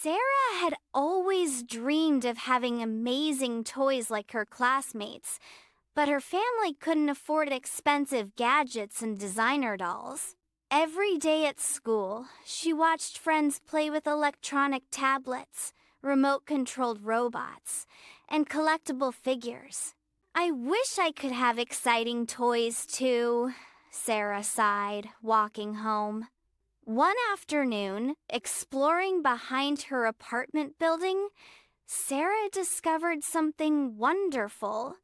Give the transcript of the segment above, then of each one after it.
Sarah had always dreamed of having amazing toys like her classmates, but her family couldn't afford expensive gadgets and designer dolls. Every day at school, she watched friends play with electronic tablets, remote-controlled robots, and collectible figures. "I wish I could have exciting toys too," Sarah sighed, walking home. One afternoon, exploring behind her apartment building, Sarah discovered something wonderful.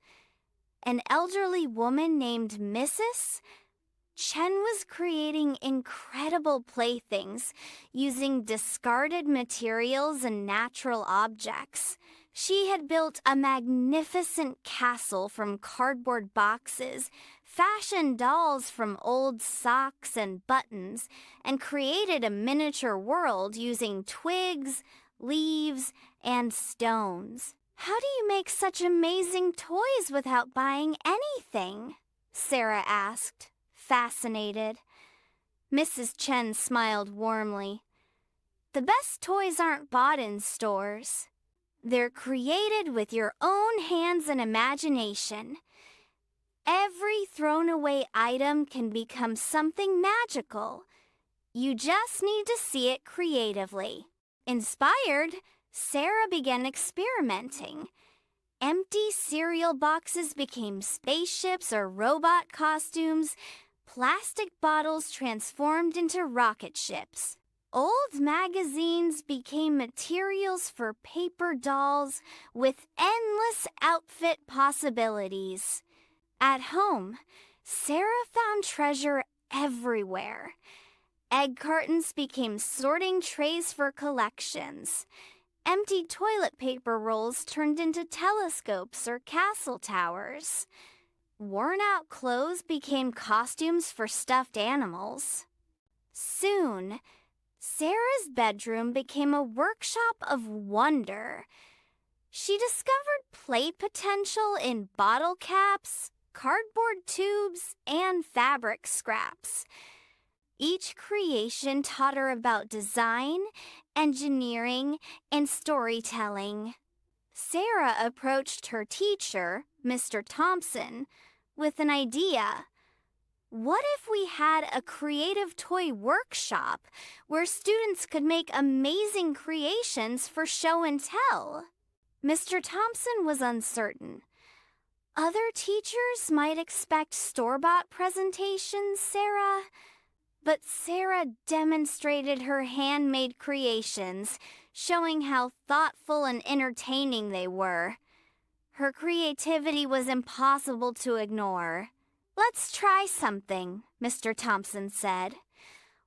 An elderly woman named Mrs. Chen was creating incredible playthings using discarded materials and natural objects. She had built a magnificent castle from cardboard boxes, fashioned dolls from old socks and buttons, and created a miniature world using twigs, leaves, and stones. "How do you make such amazing toys without buying anything?" Sarah asked, fascinated. Mrs. Chen smiled warmly. "The best toys aren't bought in stores. They're created with your own hands and imagination. Every thrown-away item can become something magical. You just need to see it creatively." Inspired, Sarah began experimenting. Empty cereal boxes became spaceships or robot costumes. Plastic bottles transformed into rocket ships. Old magazines became materials for paper dolls with endless outfit possibilities. At home, Sarah found treasure everywhere. Egg cartons became sorting trays for collections. Empty toilet paper rolls turned into telescopes or castle towers. Worn-out clothes became costumes for stuffed animals. Soon, Sarah's bedroom became a workshop of wonder. She discovered play potential in bottle caps, cardboard tubes, and fabric scraps. Each creation taught her about design, engineering, and storytelling. Sarah approached her teacher, Mr. Thompson, with an idea. What if we had a creative toy workshop where students could make amazing creations for show and tell? Mr. Thompson was uncertain. Other teachers might expect store-bought presentations, Sarah, but Sarah demonstrated her handmade creations, showing how thoughtful and entertaining they were. Her creativity was impossible to ignore. "Let's try something," Mr. Thompson said.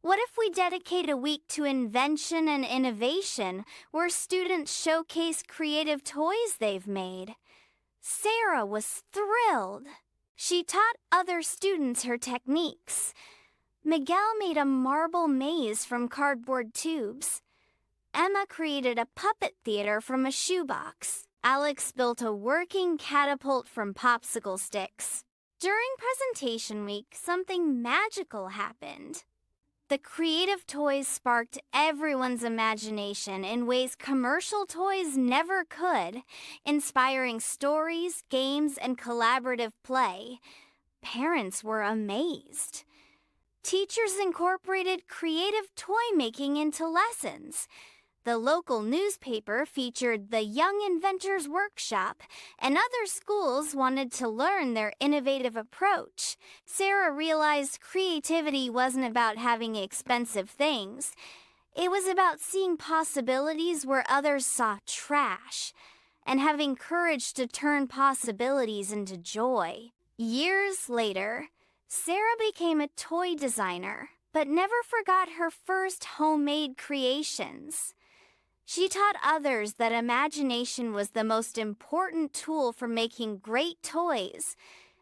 "What if we dedicate a week to invention and innovation where students showcase creative toys they've made?" Sarah was thrilled. She taught other students her techniques. Miguel made a marble maze from cardboard tubes. Emma created a puppet theater from a shoebox. Alex built a working catapult from popsicle sticks. During presentation week, something magical happened. The creative toys sparked everyone's imagination in ways commercial toys never could, inspiring stories, games, and collaborative play. Parents were amazed. Teachers incorporated creative toy making into lessons. The local newspaper featured the Young Inventors Workshop, and other schools wanted to learn their innovative approach. Sarah realized creativity wasn't about having expensive things. It was about seeing possibilities where others saw trash, and having courage to turn possibilities into joy. Years later, Sarah became a toy designer, but never forgot her first homemade creations. She taught others that imagination was the most important tool for making great toys,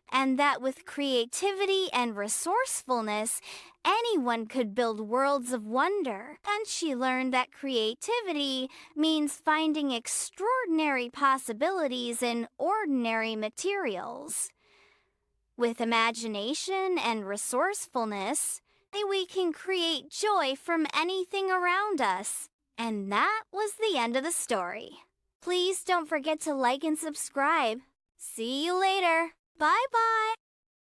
and that with creativity and resourcefulness, anyone could build worlds of wonder. And she learned that creativity means finding extraordinary possibilities in ordinary materials. With imagination and resourcefulness, we can create joy from anything around us. And that was the end of the story. Please don't forget to like and subscribe. See you later. Bye-bye.